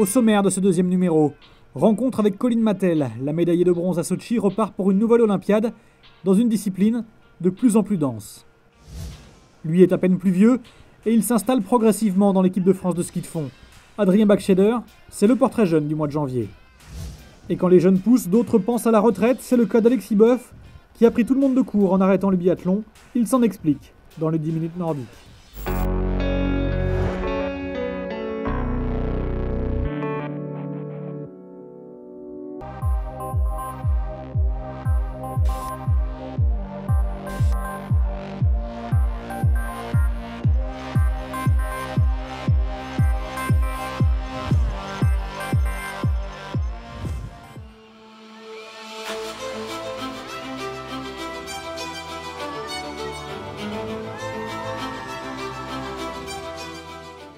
Au sommaire de ce deuxième numéro, rencontre avec Colin Mattel, la médaillée de bronze à Sochi repart pour une nouvelle Olympiade dans une discipline de plus en plus dense. Lui est à peine plus vieux et il s'installe progressivement dans l'équipe de France de ski de fond. Adrien Bachscheder, c'est le portrait jeune du mois de janvier. Et quand les jeunes poussent, d'autres pensent à la retraite, c'est le cas d'Alexis Boeuf, qui a pris tout le monde de court en arrêtant le biathlon. Il s'en explique dans les 10 minutes nordiques.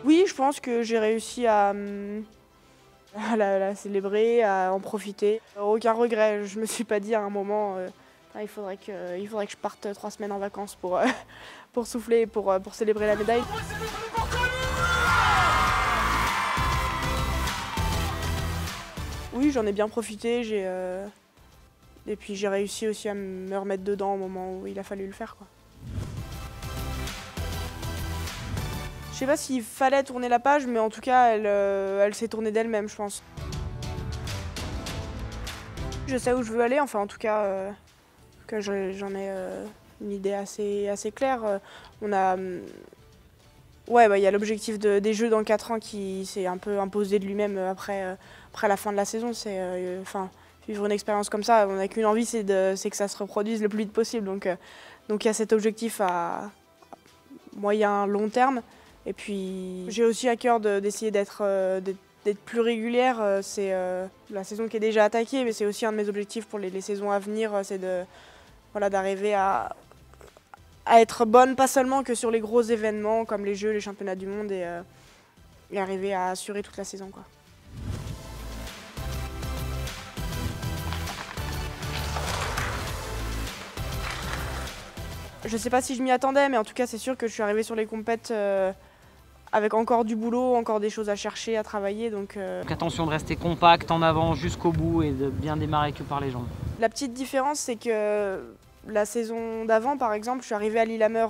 Oui, je pense que j'ai réussi à la célébrer, à en profiter. Aucun regret, je me suis pas dit à un moment il faudrait que je parte 3 semaines en vacances pour souffler, pour célébrer la médaille. Oui, j'en ai bien profité, et puis j'ai réussi aussi à me remettre dedans au moment où il a fallu le faire, quoi. Je sais pas s'il fallait tourner la page, mais en tout cas, elle s'est tournée d'elle-même, je pense. Je sais où je veux aller, enfin en tout cas, j'en ai une idée assez claire. Il y a l'objectif des Jeux dans 4 ans qui s'est un peu imposé de lui-même après la fin de la saison. Vivre une expérience comme ça, on n'a qu'une envie, c'est que ça se reproduise le plus vite possible. Donc il y a cet objectif à moyen, long terme. Et puis j'ai aussi à cœur d'essayer d'être plus régulière. C'est la saison qui est déjà attaquée, mais c'est aussi un de mes objectifs pour les saisons à venir, c'est d'arriver à être bonne, pas seulement que sur les gros événements comme les Jeux, les championnats du monde, et arriver à assurer toute la saison, quoi. Je sais pas si je m'y attendais, mais en tout cas c'est sûr que je suis arrivée sur les compètes avec encore du boulot, encore des choses à chercher, à travailler. Donc attention de rester compact en avant jusqu'au bout et de bien démarrer que par les jambes. La petite différence, c'est que la saison d'avant, par exemple, je suis arrivée à Lillehammer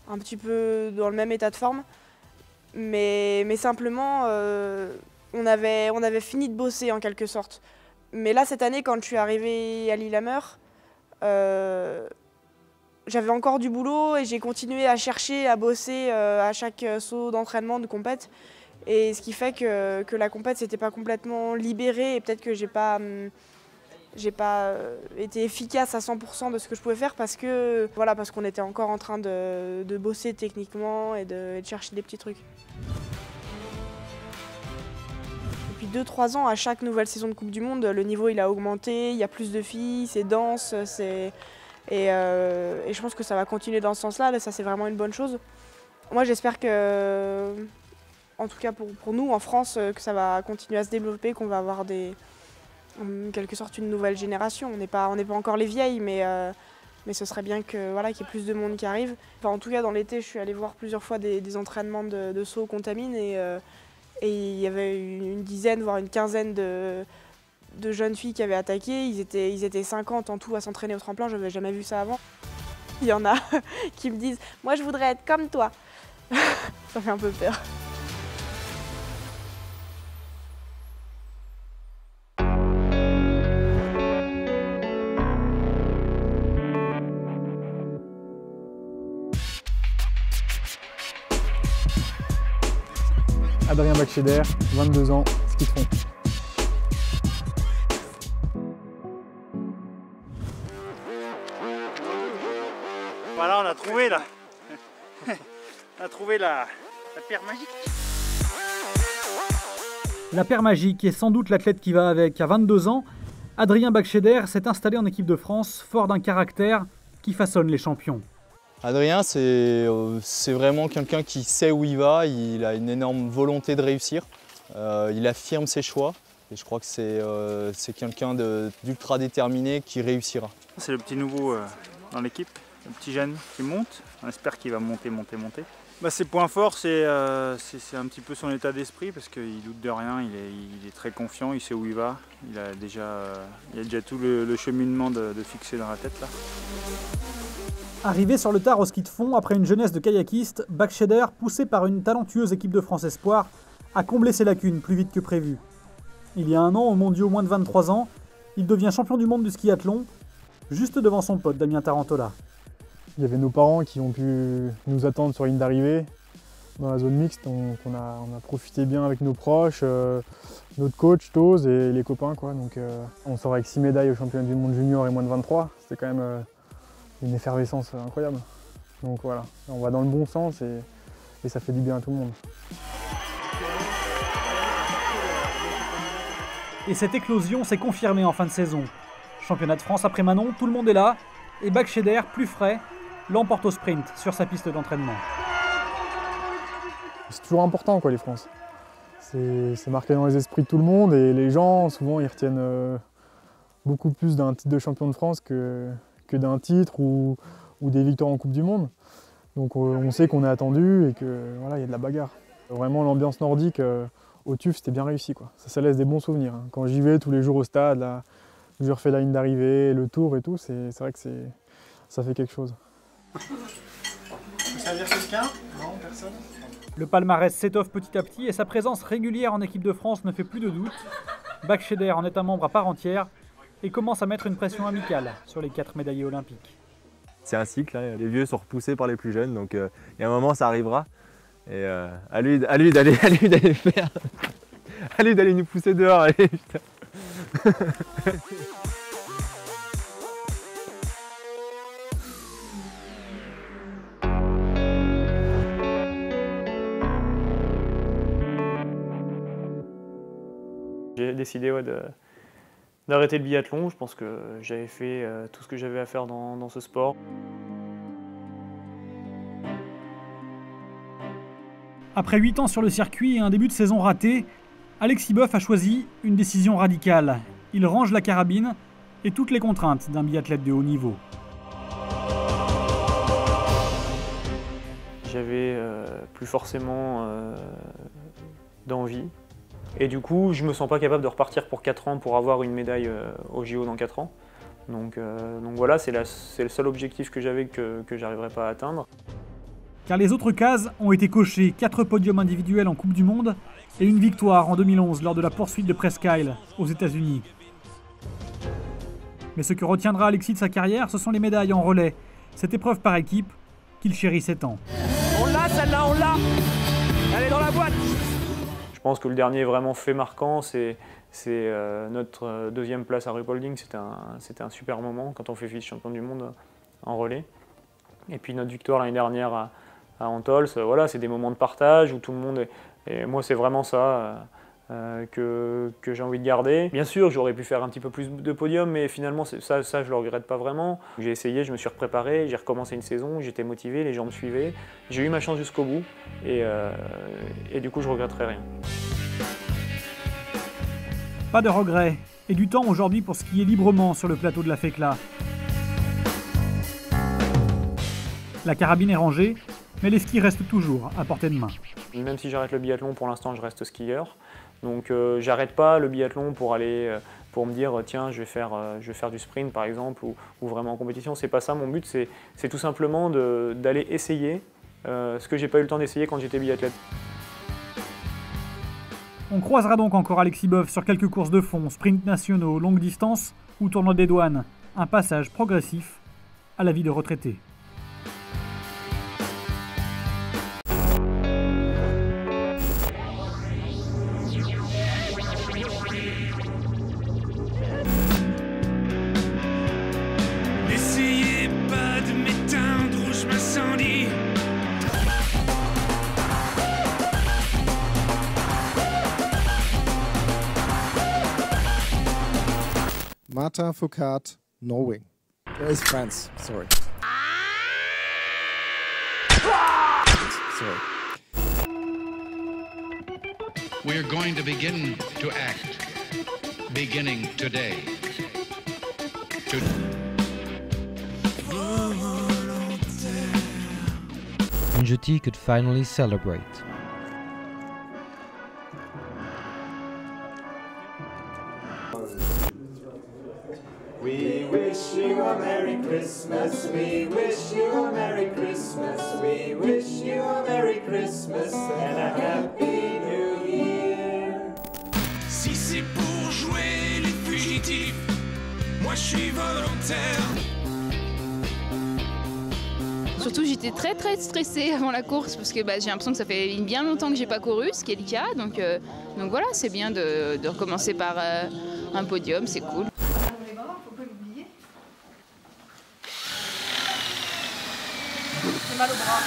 un petit peu dans le même état de forme. Mais simplement, on avait fini de bosser en quelque sorte. Mais là, cette année, quand je suis arrivée à Lillehammer, j'avais encore du boulot et j'ai continué à chercher, à bosser à chaque saut d'entraînement, de compète. Et ce qui fait que la compète s'était pas complètement libérée et peut-être que j'ai pas été efficace à 100% de ce que je pouvais faire parce qu'on était encore en train de bosser techniquement et de chercher des petits trucs. Depuis 2-3 ans, à chaque nouvelle saison de Coupe du Monde, le niveau il a augmenté, il y a plus de filles, c'est dense, et je pense que ça va continuer dans ce sens-là, ça c'est vraiment une bonne chose. Moi j'espère que, en tout cas pour nous en France, que ça va continuer à se développer, qu'on va avoir en quelque sorte une nouvelle génération. On n'est pas encore les vieilles, mais ce serait bien qu'il y ait plus de monde qui arrive. Enfin, en tout cas dans l'été, je suis allée voir plusieurs fois des entraînements de saut contamine et il y avait une dizaine, voire une quinzaine de jeunes filles qui avaient attaqué. Ils étaient 50 en tout à s'entraîner au tremplin, je n'avais jamais vu ça avant. Il y en a qui me disent « Moi je voudrais être comme toi ». Ça fait un peu peur. Adrien Bachscheder, 22 ans, ski de fond. Voilà, on a trouvé là. On a trouvé la paire magique. La paire magique est sans doute l'athlète qui va avec. À 22 ans, Adrien Bachscheder s'est installé en équipe de France, fort d'un caractère qui façonne les champions. Adrien, c'est vraiment quelqu'un qui sait où il va, il a une énorme volonté de réussir, il affirme ses choix et je crois que c'est quelqu'un d'ultra déterminé qui réussira. C'est le petit nouveau dans l'équipe, le petit jeune qui monte, on espère qu'il va monter. Ses points forts, c'est un petit peu son état d'esprit parce qu'il doute de rien, il est très confiant, il sait où il va. Il a déjà tout le cheminement de fixer dans la tête là. Arrivé sur le tard au ski de fond après une jeunesse de kayakiste, Bacheder, poussé par une talentueuse équipe de France Espoir, a comblé ses lacunes plus vite que prévu. Il y a un an, aux mondiaux moins de 23 ans, il devient champion du monde du skiathlon, juste devant son pote Damien Tarantola. Il y avait nos parents qui ont pu nous attendre sur la ligne d'arrivée dans la zone mixte, donc on a profité bien avec nos proches, notre coach Tose et les copains, quoi. Donc on sort avec 6 médailles au championnat du monde junior et moins de 23, c'était quand même une effervescence incroyable. Donc voilà, on va dans le bon sens et ça fait du bien à tout le monde. Et cette éclosion s'est confirmée en fin de saison. Championnat de France après Manon, tout le monde est là, et Bacheder, plus frais, l'emporte au sprint sur sa piste d'entraînement. C'est toujours important, quoi, les France. C'est marqué dans les esprits de tout le monde et les gens, souvent, ils retiennent beaucoup plus d'un titre de champion de France que d'un titre ou des victoires en Coupe du Monde. Donc on sait qu'on est attendu et que voilà, il y a de la bagarre. Vraiment, l'ambiance nordique au TUF, c'était bien réussi, quoi. Ça laisse des bons souvenirs. Hein. Quand j'y vais tous les jours au stade, là, je refais la ligne d'arrivée, le tour et tout, c'est vrai que ça fait quelque chose. Ça veut dire quelqu'un? Non, personne? Le palmarès s'étoffe petit à petit et sa présence régulière en équipe de France ne fait plus de doute. Bacheder en est un membre à part entière et commence à mettre une pression amicale sur les 4 médaillés olympiques. C'est un cycle, hein. Les vieux sont repoussés par les plus jeunes, donc il y a un moment ça arrivera. Et à lui d'aller faire, à lui d'aller nous pousser dehors. Allez, putain. J'ai décidé d'arrêter le biathlon. Je pense que j'avais fait tout ce que j'avais à faire dans ce sport. Après 8 ans sur le circuit et un début de saison raté, Alexis Boeuf a choisi une décision radicale. Il range la carabine et toutes les contraintes d'un biathlète de haut niveau. J'avais plus forcément d'envie. Et du coup, je me sens pas capable de repartir pour 4 ans pour avoir une médaille au JO dans 4 ans. Donc voilà, c'est le seul objectif que j'avais que j'arriverai pas à atteindre. Car les autres cases ont été cochées, 4 podiums individuels en Coupe du Monde et une victoire en 2011 lors de la poursuite de Presque Isle aux États-Unis. Mais ce que retiendra Alexis de sa carrière, ce sont les médailles en relais, cette épreuve par équipe qu'il chérit tant. On l'a, celle-là, on l'a! Elle est dans la boîte! Je pense que le dernier vraiment fait marquant, c'est notre 2e place à Ruhpolding. C'était un super moment quand on fait vice-champion du monde en relais. Et puis notre victoire l'année dernière à Antols, voilà, c'est des moments de partage où tout le monde et moi c'est vraiment ça que j'ai envie de garder. Bien sûr, j'aurais pu faire un petit peu plus de podiums, mais finalement ça je le regrette pas vraiment. J'ai essayé, je me suis repréparé, j'ai recommencé une saison, j'étais motivé, les gens me suivaient. J'ai eu ma chance jusqu'au bout et du coup je regretterai rien. Pas de regrets et du temps aujourd'hui pour skier librement sur le plateau de la Fécla. La carabine est rangée, mais les skis restent toujours à portée de main. Même si j'arrête le biathlon, pour l'instant je reste skieur. Donc j'arrête pas le biathlon pour me dire tiens je vais faire du sprint par exemple ou vraiment en compétition. C'est pas ça mon but, c'est tout simplement d'aller essayer ce que j'ai pas eu le temps d'essayer quand j'étais biathlète. On croisera donc encore Alexis Boeuf sur quelques courses de fond, sprints nationaux, longue distance ou tournoi des douanes. Un passage progressif à la vie de retraité. N'essayez pas de m'éteindre ou je m'incendie. Marta Foucault, Norway. Where is France? Sorry. Sorry. We're going to begin to act, beginning today. when Jyoti could finally celebrate. We wish you a Merry Christmas, we wish you a Merry Christmas, we wish you a Merry Christmas and a Happy New Year. Si c'est pour jouer les fugitifs, moi je suis volontaire. Surtout j'étais très stressée avant la course parce que j'ai l'impression que ça fait bien longtemps que j'ai pas couru, ce qui est le cas. Donc voilà, c'est bien de recommencer par un podium, c'est cool. J'ai mal au bras.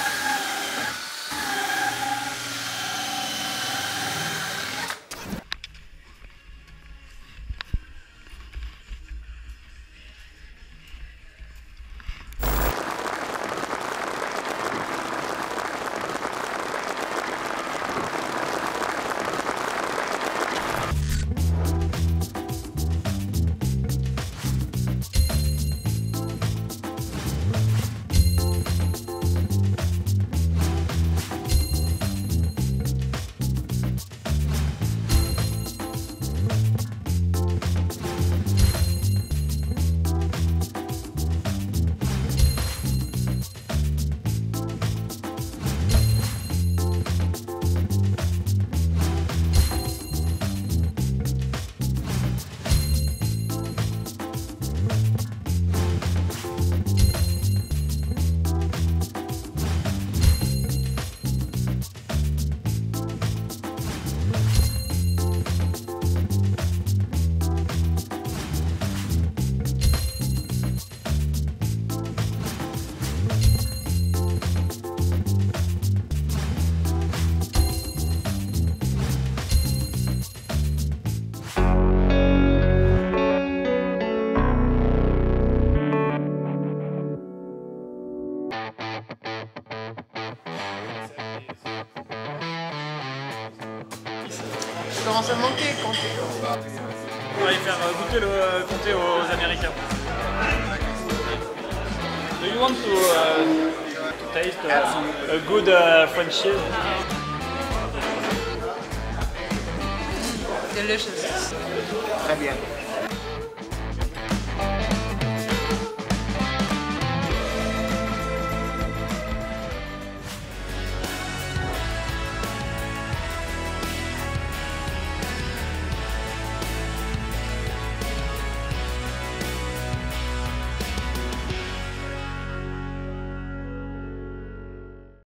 Je commence à manquer quand On va aller faire goûter le comté aux Américains. Do you want to taste a good French cheese? Delicious. Très bien.